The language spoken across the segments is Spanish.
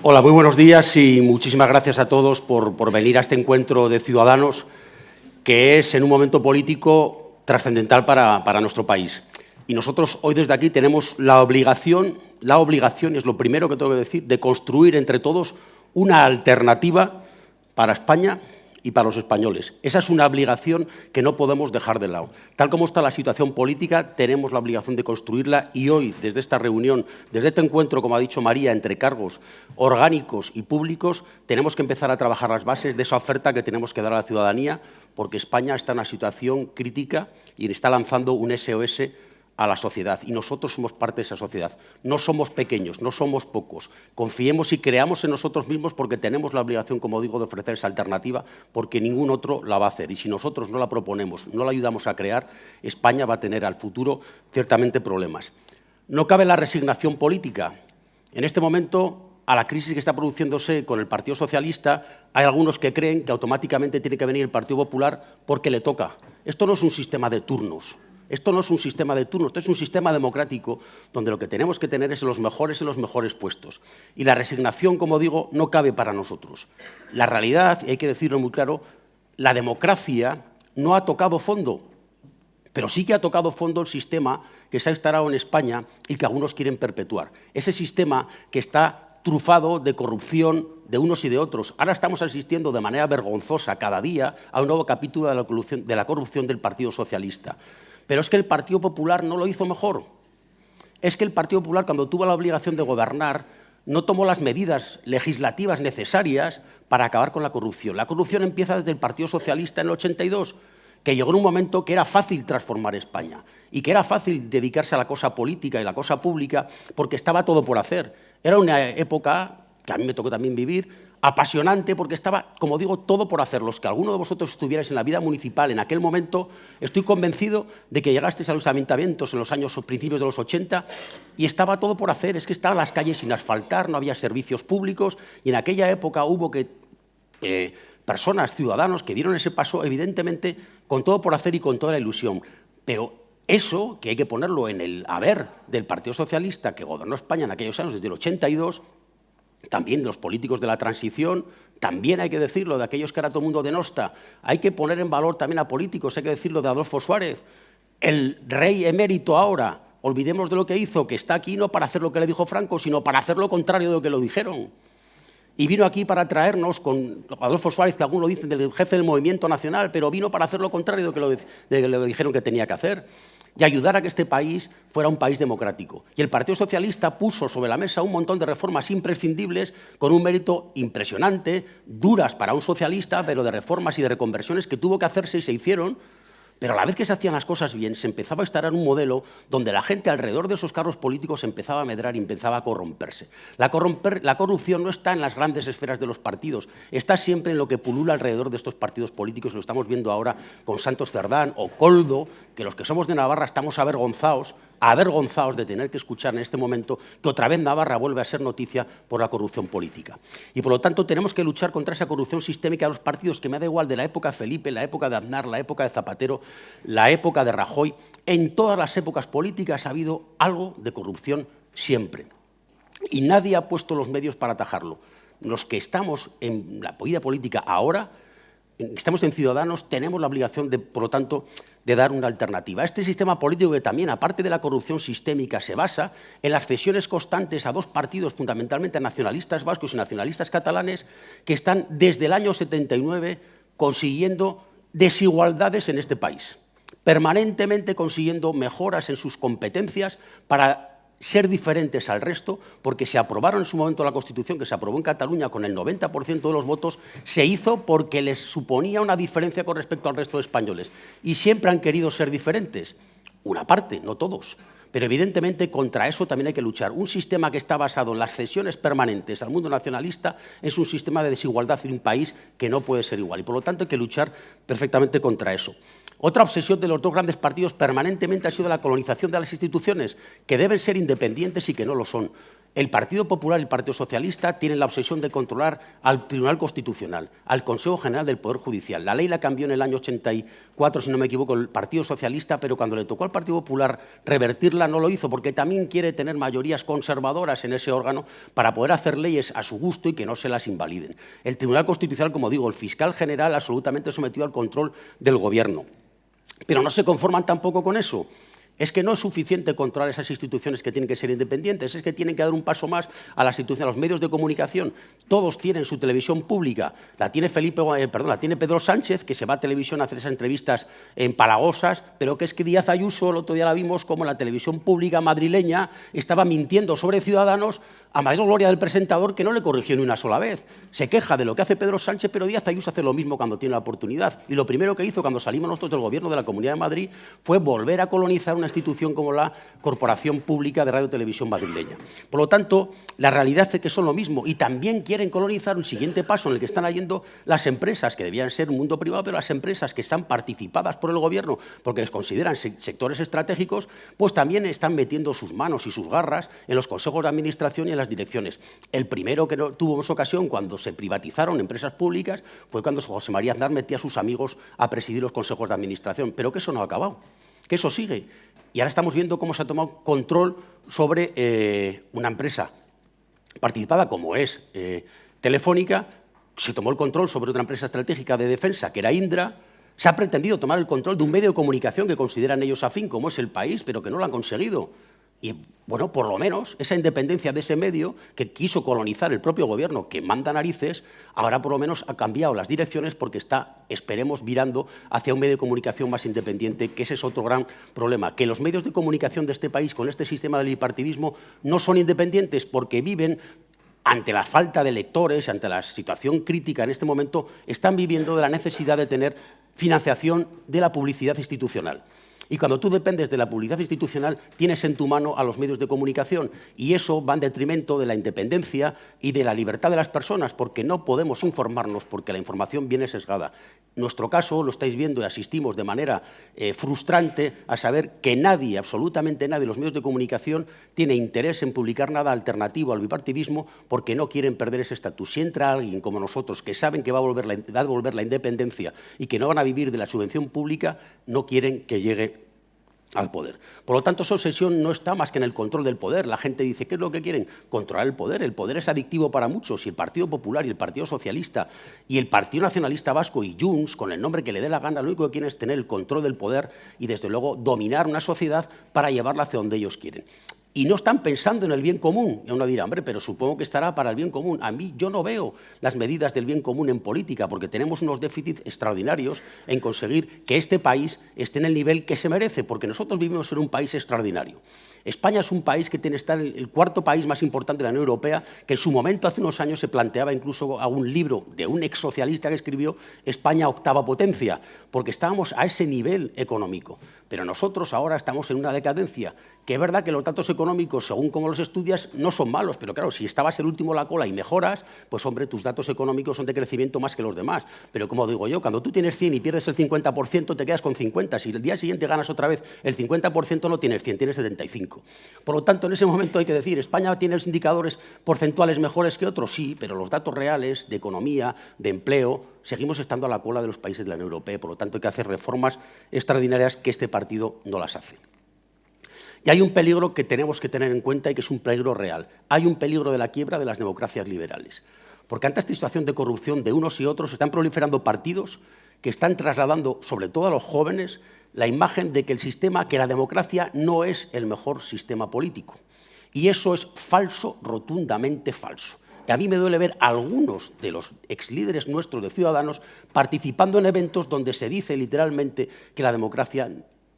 Hola, muy buenos días y muchísimas gracias a todos por venir a este encuentro de ciudadanos que es en un momento político trascendental para nuestro país. Y nosotros hoy desde aquí tenemos la obligación, y es lo primero que tengo que decir, de construir entre todos una alternativa para España y para los españoles. Esa es una obligación que no podemos dejar de lado. Tal como está la situación política, tenemos la obligación de construirla y hoy, desde esta reunión, desde este encuentro, como ha dicho María, entre cargos orgánicos y públicos, tenemos que empezar a trabajar las bases de esa oferta que tenemos que dar a la ciudadanía, porque España está en una situación crítica y está lanzando un SOS a la sociedad, y nosotros somos parte de esa sociedad. No somos pequeños, no somos pocos. Confiemos y creamos en nosotros mismos porque tenemos la obligación, como digo, de ofrecer esa alternativa, porque ningún otro la va a hacer. Y si nosotros no la proponemos, no la ayudamos a crear, España va a tener al futuro ciertamente problemas. No cabe la resignación política. En este momento, a la crisis que está produciéndose con el Partido Socialista, hay algunos que creen que automáticamente tiene que venir el Partido Popular porque le toca. Esto no es un sistema de turnos. Esto no es un sistema de turnos, esto es un sistema democrático donde lo que tenemos que tener es los mejores en los mejores puestos. Y la resignación, como digo, no cabe para nosotros. La realidad, y hay que decirlo muy claro, la democracia no ha tocado fondo, pero sí que ha tocado fondo el sistema que se ha instalado en España y que algunos quieren perpetuar. Ese sistema que está trufado de corrupción de unos y de otros. Ahora estamos asistiendo de manera vergonzosa cada día a un nuevo capítulo de la corrupción del Partido Socialista. Pero es que el Partido Popular no lo hizo mejor. Es que el Partido Popular, cuando tuvo la obligación de gobernar, no tomó las medidas legislativas necesarias para acabar con la corrupción. La corrupción empieza desde el Partido Socialista en el 82, que llegó en un momento que era fácil transformar España y que era fácil dedicarse a la cosa política y la cosa pública porque estaba todo por hacer. Era una época, que a mí me tocó también vivir, apasionante porque estaba, como digo, todo por hacer. Los que alguno de vosotros estuvierais en la vida municipal en aquel momento, estoy convencido de que llegasteis a los ayuntamientos en los años principios de los 80 y estaba todo por hacer. Es que estaban las calles sin asfaltar, no había servicios públicos y en aquella época hubo que personas, ciudadanos, que dieron ese paso, evidentemente, con todo por hacer y con toda la ilusión. Pero eso, que hay que ponerlo en el haber del Partido Socialista que gobernó España en aquellos años, desde el 82, también de los políticos de la transición, también hay que decirlo de aquellos que ahora todo el mundo denosta, hay que poner en valor también a políticos, hay que decirlo de Adolfo Suárez, el rey emérito ahora, olvidemos de lo que hizo, que está aquí no para hacer lo que le dijo Franco, sino para hacer lo contrario de lo que lo dijeron. Y vino aquí para traernos, con Adolfo Suárez, que algunos lo dicen, del jefe del Movimiento Nacional, pero vino para hacer lo contrario de lo que le dijeron que tenía que hacer, y ayudar a que este país fuera un país democrático. Y el Partido Socialista puso sobre la mesa un montón de reformas imprescindibles con un mérito impresionante, duras para un socialista, pero de reformas y de reconversiones que tuvo que hacerse y se hicieron. Pero a la vez que se hacían las cosas bien, se empezaba a instalar un modelo donde la gente alrededor de esos cargos políticos empezaba a medrar y empezaba a corromperse. La corrupción no está en las grandes esferas de los partidos, está siempre en lo que pulula alrededor de estos partidos políticos. Lo estamos viendo ahora con Santos Cerdán o Koldo, que los que somos de Navarra estamos avergonzados de tener que escuchar en este momento que otra vez Navarra vuelve a ser noticia por la corrupción política. Y por lo tanto tenemos que luchar contra esa corrupción sistémica de los partidos, que me da igual de la época de Felipe, la época de Aznar, la época de Zapatero, la época de Rajoy. En todas las épocas políticas ha habido algo de corrupción siempre. Y nadie ha puesto los medios para atajarlo. Los que estamos en la vida política ahora, estamos en Ciudadanos, tenemos la obligación, por lo tanto, de dar una alternativa. Este sistema político que también, aparte de la corrupción sistémica, se basa en las cesiones constantes a dos partidos, fundamentalmente nacionalistas vascos y nacionalistas catalanes, que están desde el año 79 consiguiendo desigualdades en este país, permanentemente consiguiendo mejoras en sus competencias para ser diferentes al resto, porque se aprobaron en su momento la Constitución, que se aprobó en Cataluña con el 90% de los votos, se hizo porque les suponía una diferencia con respecto al resto de españoles. Y siempre han querido ser diferentes, una parte, no todos. Pero evidentemente contra eso también hay que luchar. Un sistema que está basado en las cesiones permanentes al mundo nacionalista es un sistema de desigualdad en un país que no puede ser igual. Y por lo tanto hay que luchar perfectamente contra eso. Otra obsesión de los dos grandes partidos permanentemente ha sido la colonización de las instituciones, que deben ser independientes y que no lo son. El Partido Popular y el Partido Socialista tienen la obsesión de controlar al Tribunal Constitucional, al Consejo General del Poder Judicial. La ley la cambió en el año 84, si no me equivoco, el Partido Socialista, pero cuando le tocó al Partido Popular revertirla no lo hizo, porque también quiere tener mayorías conservadoras en ese órgano para poder hacer leyes a su gusto y que no se las invaliden. El Tribunal Constitucional, como digo, el fiscal general absolutamente sometido al control del Gobierno. Pero no se conforman tampoco con eso. Es que no es suficiente controlar esas instituciones que tienen que ser independientes, es que tienen que dar un paso más a las instituciones, a los medios de comunicación. Todos tienen su televisión pública. La tiene la tiene Pedro Sánchez, que se va a televisión a hacer esas entrevistas empalagosas, pero que es que Díaz Ayuso, el otro día la vimos como la televisión pública madrileña estaba mintiendo sobre Ciudadanos a mayor gloria del presentador, que no le corrigió ni una sola vez. Se queja de lo que hace Pedro Sánchez, pero Díaz Ayuso hace lo mismo cuando tiene la oportunidad. Y lo primero que hizo cuando salimos nosotros del Gobierno de la Comunidad de Madrid fue volver a colonizar una institución como la Corporación Pública de Radio y Televisión madrileña. Por lo tanto, la realidad es que son lo mismo y también quieren colonizar un siguiente paso en el que están yendo las empresas, que debían ser un mundo privado, pero las empresas que están participadas por el Gobierno porque les consideran sectores estratégicos, pues también están metiendo sus manos y sus garras en los consejos de administración y en las direcciones. El primero que tuvimos ocasión cuando se privatizaron empresas públicas fue cuando José María Aznar metía a sus amigos a presidir los consejos de administración, pero que eso no ha acabado, que eso sigue. Y ahora estamos viendo cómo se ha tomado control sobre una empresa participada como es Telefónica, se tomó el control sobre otra empresa estratégica de defensa que era Indra, se ha pretendido tomar el control de un medio de comunicación que consideran ellos afín como es El País, pero que no lo han conseguido. Y, bueno, por lo menos esa independencia de ese medio que quiso colonizar el propio Gobierno, que manda narices, ahora por lo menos ha cambiado las direcciones porque está, esperemos, virando hacia un medio de comunicación más independiente, que ese es otro gran problema, que los medios de comunicación de este país con este sistema del bipartidismo no son independientes porque viven ante la falta de lectores, ante la situación crítica en este momento, están viviendo de la necesidad de tener financiación de la publicidad institucional. Y cuando tú dependes de la publicidad institucional, tienes en tu mano a los medios de comunicación y eso va en detrimento de la independencia y de la libertad de las personas, porque no podemos informarnos porque la información viene sesgada. Nuestro caso lo estáis viendo y asistimos de manera frustrante a saber que nadie, absolutamente nadie, los medios de comunicación tiene interés en publicar nada alternativo al bipartidismo porque no quieren perder ese estatus. Si entra alguien como nosotros que saben que va a devolver la independencia y que no van a vivir de la subvención pública, no quieren que llegue al poder. Por lo tanto, esa obsesión no está más que en el control del poder. La gente dice, ¿qué es lo que quieren? Controlar el poder. El poder es adictivo para muchos y el Partido Popular y el Partido Socialista y el Partido Nacionalista Vasco y Junts, con el nombre que le dé la gana, lo único que quieren es tener el control del poder y, desde luego, dominar una sociedad para llevarla hacia donde ellos quieren. Y no están pensando en el bien común. Y uno dirá, hombre, pero supongo que estará para el bien común. A mí yo no veo las medidas del bien común en política, porque tenemos unos déficits extraordinarios en conseguir que este país esté en el nivel que se merece, porque nosotros vivimos en un país extraordinario. España es un país que tiene que estar el cuarto país más importante de la Unión Europea, que en su momento, hace unos años, se planteaba incluso a un libro de un exsocialista que escribió España octava potencia, porque estábamos a ese nivel económico. Pero nosotros ahora estamos en una decadencia, que es verdad que los datos económicos, según cómo los estudias, no son malos, pero claro, si estabas el último a la cola y mejoras, pues hombre, tus datos económicos son de crecimiento más que los demás. Pero como digo yo, cuando tú tienes 100 y pierdes el 50%, te quedas con 50. Si el día siguiente ganas otra vez el 50%, no tienes 100, tienes 75. Por lo tanto, en ese momento hay que decir, ¿España tiene los indicadores porcentuales mejores que otros? Sí, pero los datos reales de economía, de empleo, seguimos estando a la cola de los países de la Unión Europea. Por lo tanto, hay que hacer reformas extraordinarias que este partido no las hace. Y hay un peligro que tenemos que tener en cuenta y que es un peligro real. Hay un peligro de la quiebra de las democracias liberales. Porque ante esta situación de corrupción de unos y otros están proliferando partidos que están trasladando, sobre todo a los jóvenes, la imagen de que el sistema, que la democracia no es el mejor sistema político. Y eso es falso, rotundamente falso. Y a mí me duele ver a algunos de los exlíderes nuestros de Ciudadanos participando en eventos donde se dice literalmente que la democracia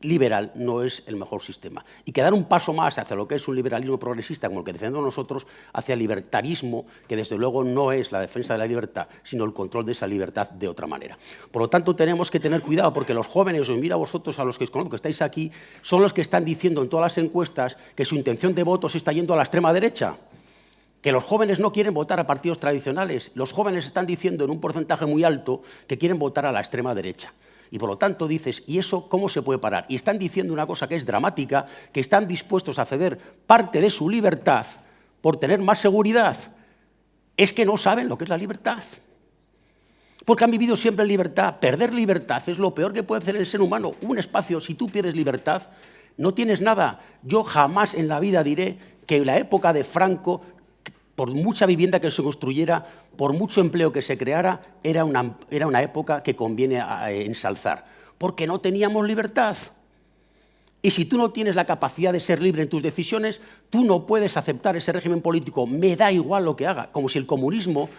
liberal no es el mejor sistema. Y que dar un paso más hacia lo que es un liberalismo progresista, como el que defendemos nosotros, hacia el libertarismo, que desde luego no es la defensa de la libertad, sino el control de esa libertad de otra manera. Por lo tanto, tenemos que tener cuidado, porque los jóvenes, os miro a vosotros, a los que os conozco, que estáis aquí, son los que están diciendo en todas las encuestas que su intención de voto se está yendo a la extrema derecha. Que los jóvenes no quieren votar a partidos tradicionales. Los jóvenes están diciendo en un porcentaje muy alto que quieren votar a la extrema derecha. Y por lo tanto dices, ¿y eso cómo se puede parar? Y están diciendo una cosa que es dramática, que están dispuestos a ceder parte de su libertad por tener más seguridad, es que no saben lo que es la libertad. Porque han vivido siempre en libertad. Perder libertad es lo peor que puede hacer el ser humano. Un espacio, si tú pierdes libertad, no tienes nada. Yo jamás en la vida diré que en la época de Franco, por mucha vivienda que se construyera, por mucho empleo que se creara, era una época que conviene ensalzar. Porque no teníamos libertad. Y si tú no tienes la capacidad de ser libre en tus decisiones, tú no puedes aceptar ese régimen político. Me da igual lo que haga. Como si el comunismo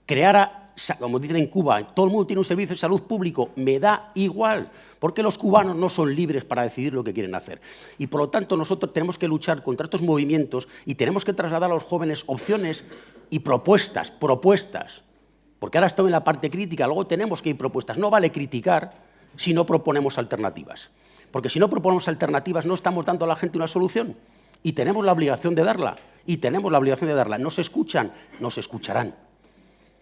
creara, como dicen en Cuba, todo el mundo tiene un servicio de salud público. Me da igual, porque los cubanos no son libres para decidir lo que quieren hacer. Y por lo tanto nosotros tenemos que luchar contra estos movimientos y tenemos que trasladar a los jóvenes opciones y propuestas. Porque ahora estoy en la parte crítica, luego tenemos que ir propuestas. No vale criticar si no proponemos alternativas. Porque si no proponemos alternativas no estamos dando a la gente una solución y tenemos la obligación de darla. Nos escuchan, nos escucharán.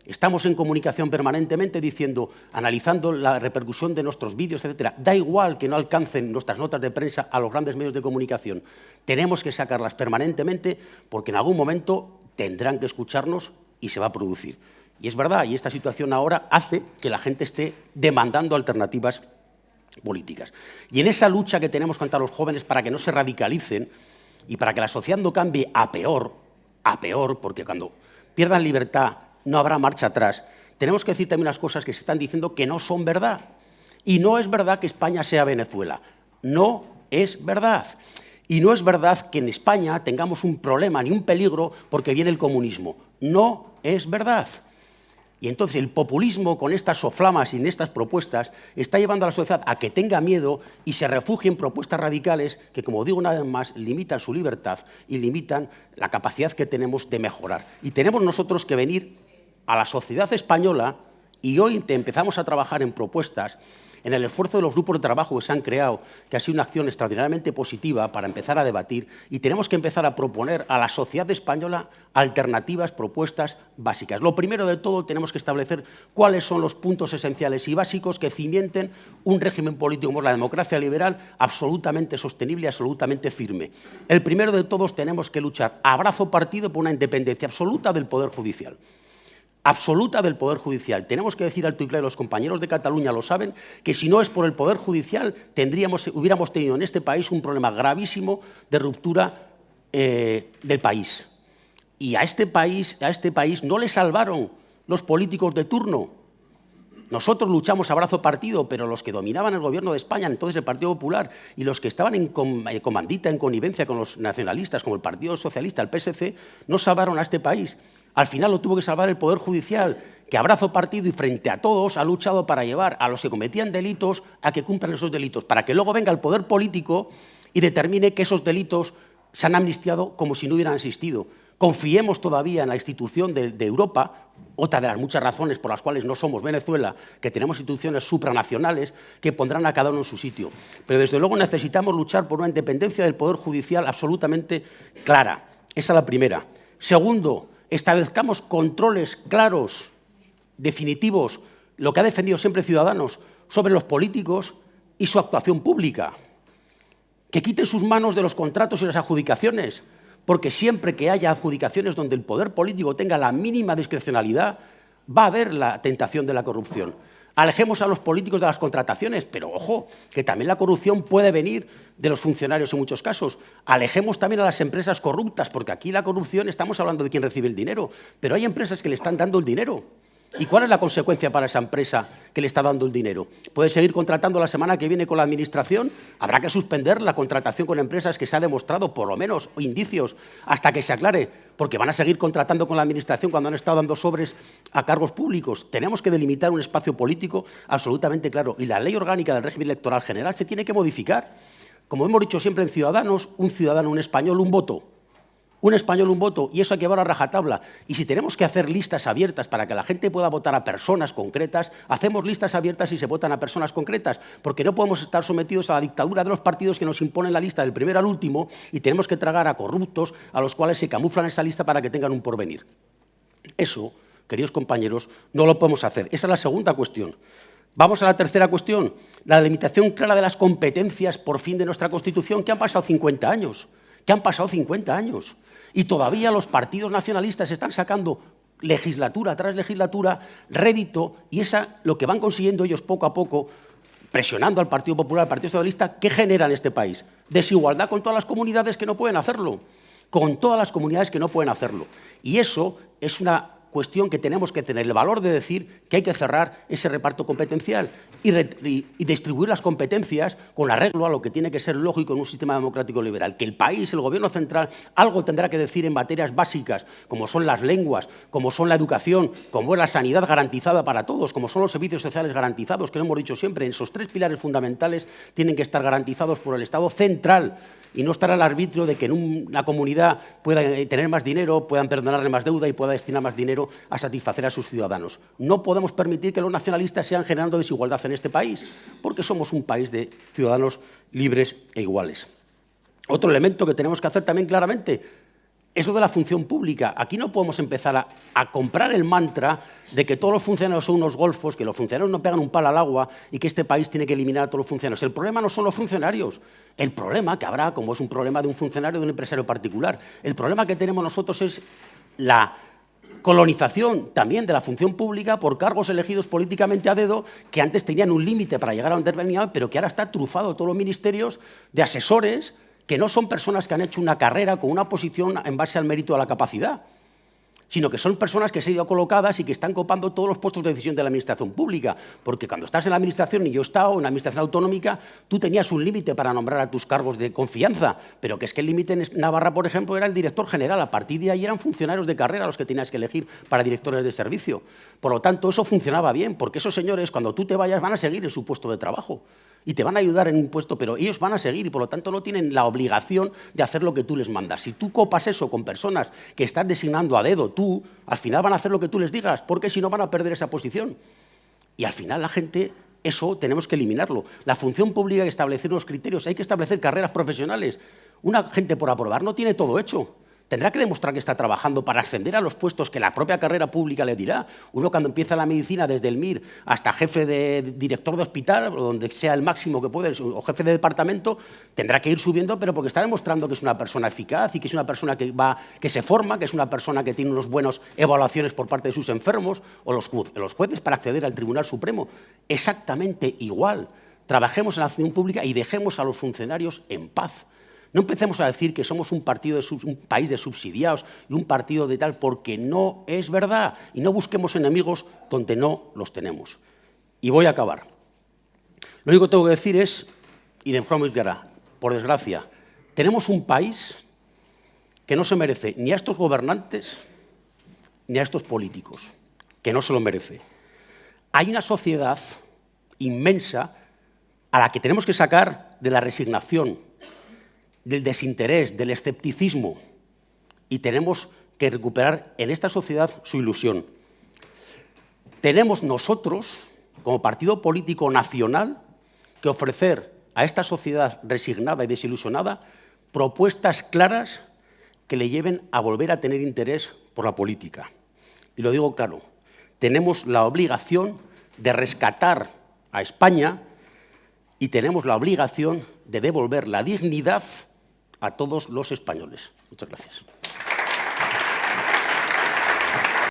Estamos en comunicación permanentemente diciendo, analizando la repercusión de nuestros vídeos, etcétera. Da igual que no alcancen nuestras notas de prensa a los grandes medios de comunicación. Tenemos que sacarlas permanentemente porque en algún momento tendrán que escucharnos y se va a producir. Y es verdad, y esta situación ahora hace que la gente esté demandando alternativas políticas. Y en esa lucha que tenemos contra los jóvenes para que no se radicalicen y para que la sociedad no cambie a peor, porque cuando pierdan libertad no habrá marcha atrás, tenemos que decir también unas cosas que se están diciendo que no son verdad. Y no es verdad que España sea Venezuela. No es verdad. Y no es verdad que en España tengamos un problema ni un peligro porque viene el comunismo. No es verdad. Y entonces el populismo con estas soflamas y en estas propuestas está llevando a la sociedad a que tenga miedo y se refugie en propuestas radicales que, como digo una vez más, limitan su libertad y limitan la capacidad que tenemos de mejorar. Y tenemos nosotros que venir a la sociedad española y hoy empezamos a trabajar en propuestas, en el esfuerzo de los grupos de trabajo que se han creado, que ha sido una acción extraordinariamente positiva para empezar a debatir, y tenemos que empezar a proponer a la sociedad española alternativas, propuestas básicas. Lo primero de todo, tenemos que establecer cuáles son los puntos esenciales y básicos que cimienten un régimen político como es la democracia liberal absolutamente sostenible y absolutamente firme. El primero de todos, tenemos que luchar a brazo partido por una independencia absoluta del Poder Judicial. Absoluta del Poder Judicial. Tenemos que decir alto y claro, los compañeros de Cataluña lo saben, que si no es por el Poder Judicial hubiéramos tenido en este país un problema gravísimo de ruptura del país. Y a este país no le salvaron los políticos de turno. Nosotros luchamos a brazo partido, pero los que dominaban el gobierno de España, entonces el Partido Popular, y los que estaban en comandita, en connivencia con los nacionalistas, como el Partido Socialista, el PSC, no salvaron a este país. Al final lo tuvo que salvar el Poder Judicial, que a brazo partido y frente a todos ha luchado para llevar a los que cometían delitos a que cumplan esos delitos, para que luego venga el poder político y determine que esos delitos se han amnistiado como si no hubieran existido. Confiemos todavía en la institución de Europa, otra de las muchas razones por las cuales no somos Venezuela, que tenemos instituciones supranacionales que pondrán a cada uno en su sitio. Pero desde luego necesitamos luchar por una independencia del Poder Judicial absolutamente clara. Esa es la primera. Segundo, establezcamos controles claros, definitivos, lo que ha defendido siempre Ciudadanos, sobre los políticos y su actuación pública. Que quiten sus manos de los contratos y las adjudicaciones, porque siempre que haya adjudicaciones donde el poder político tenga la mínima discrecionalidad, va a haber la tentación de la corrupción. Alejemos a los políticos de las contrataciones, pero ojo, que también la corrupción puede venir de los funcionarios en muchos casos. Alejemos también a las empresas corruptas, porque aquí la corrupción, estamos hablando de quién recibe el dinero, pero hay empresas que le están dando el dinero. ¿Y cuál es la consecuencia para esa empresa que le está dando el dinero? ¿Puede seguir contratando la semana que viene con la Administración? Habrá que suspender la contratación con empresas que se ha demostrado, por lo menos, indicios, hasta que se aclare, porque van a seguir contratando con la Administración cuando han estado dando sobres a cargos públicos. Tenemos que delimitar un espacio político absolutamente claro. Y la Ley Orgánica del Régimen Electoral General se tiene que modificar. Como hemos dicho siempre en Ciudadanos, un ciudadano, un español, un voto. Un español, un voto, y eso hay que llevar a rajatabla. Y si tenemos que hacer listas abiertas para que la gente pueda votar a personas concretas, hacemos listas abiertas y se votan a personas concretas, porque no podemos estar sometidos a la dictadura de los partidos que nos imponen la lista del primero al último y tenemos que tragar a corruptos a los cuales se camuflan esa lista para que tengan un porvenir. Eso, queridos compañeros, no lo podemos hacer. Esa es la segunda cuestión. Vamos a la tercera cuestión, la delimitación clara de las competencias por fin de nuestra Constitución, que han pasado 50 años. Que han pasado 50 años. Y todavía los partidos nacionalistas están sacando legislatura tras legislatura rédito, y lo que van consiguiendo ellos poco a poco, presionando al Partido Popular, al Partido Socialista, ¿qué genera en este país? Desigualdad con todas las comunidades que no pueden hacerlo. Con todas las comunidades que no pueden hacerlo. Y eso es una cuestión que tenemos que tener el valor de decir que hay que cerrar ese reparto competencial y distribuir las competencias con arreglo a lo que tiene que ser lógico en un sistema democrático liberal. Que el país, el gobierno central, algo tendrá que decir en materias básicas, como son las lenguas, como son la educación, como es la sanidad garantizada para todos, como son los servicios sociales garantizados, que lo hemos dicho siempre. Esos tres pilares fundamentales tienen que estar garantizados por el Estado central, y no estar al arbitrio de que en una comunidad pueda tener más dinero, puedan perdonarle más deuda y pueda destinar más dinero a satisfacer a sus ciudadanos. No podemos permitir que los nacionalistas sigan generando desigualdad en este país, porque somos un país de ciudadanos libres e iguales. Otro elemento que tenemos que hacer también claramente es lo de la función pública. Aquí no podemos empezar a comprar el mantra de que todos los funcionarios son unos golfos, que los funcionarios no pegan un palo al agua y que este país tiene que eliminar a todos los funcionarios. El problema no son los funcionarios. El problema que habrá, como es un problema de un funcionario o de un empresario particular, el problema que tenemos nosotros es la colonización también de la función pública por cargos elegidos políticamente a dedo, que antes tenían un límite para llegar a donde venían, pero que ahora está trufado todos los ministerios de asesores que no son personas que han hecho una carrera con una posición en base al mérito a la capacidad, sino que son personas que se han ido colocadas y que están copando todos los puestos de decisión de la administración pública, porque cuando estás en la administración, y yo he estado en la administración autonómica, tú tenías un límite para nombrar a tus cargos de confianza, pero que es que el límite en Navarra, por ejemplo, era el director general. A partir de ahí eran funcionarios de carrera los que tenías que elegir para directores de servicio. Por lo tanto, eso funcionaba bien, porque esos señores, cuando tú te vayas, van a seguir en su puesto de trabajo y te van a ayudar en un puesto, pero ellos van a seguir y, por lo tanto, no tienen la obligación de hacer lo que tú les mandas. Si tú copas eso con personas que estás designando a dedo tú, al final van a hacer lo que tú les digas, porque si no van a perder esa posición. Y al final la gente, eso tenemos que eliminarlo. La función pública hay que establecer unos criterios, hay que establecer carreras profesionales. Una gente por aprobar no tiene todo hecho. Tendrá que demostrar que está trabajando para ascender a los puestos que la propia carrera pública le dirá. Uno, cuando empieza la medicina, desde el MIR hasta jefe de director de hospital, o donde sea el máximo que puede, o jefe de departamento, tendrá que ir subiendo, pero porque está demostrando que es una persona eficaz y que es una persona que se forma, que es una persona que tiene unas buenas evaluaciones por parte de sus enfermos, o los jueces para acceder al Tribunal Supremo. Exactamente igual. Trabajemos en la función pública y dejemos a los funcionarios en paz. No empecemos a decir que somos un país de subsidiados y un partido de tal, porque no es verdad. Y no busquemos enemigos donde no los tenemos. Y voy a acabar. Lo único que tengo que decir es, y de forma muy clara, por desgracia, tenemos un país que no se merece ni a estos gobernantes ni a estos políticos, que no se lo merece. Hay una sociedad inmensa a la que tenemos que sacar de la resignación, del desinterés, del escepticismo, y tenemos que recuperar en esta sociedad su ilusión. Tenemos nosotros, como partido político nacional, que ofrecer a esta sociedad resignada y desilusionada propuestas claras que le lleven a volver a tener interés por la política. Y lo digo claro, tenemos la obligación de rescatar a España y tenemos la obligación de devolver la dignidad a todos los españoles. Muchas gracias.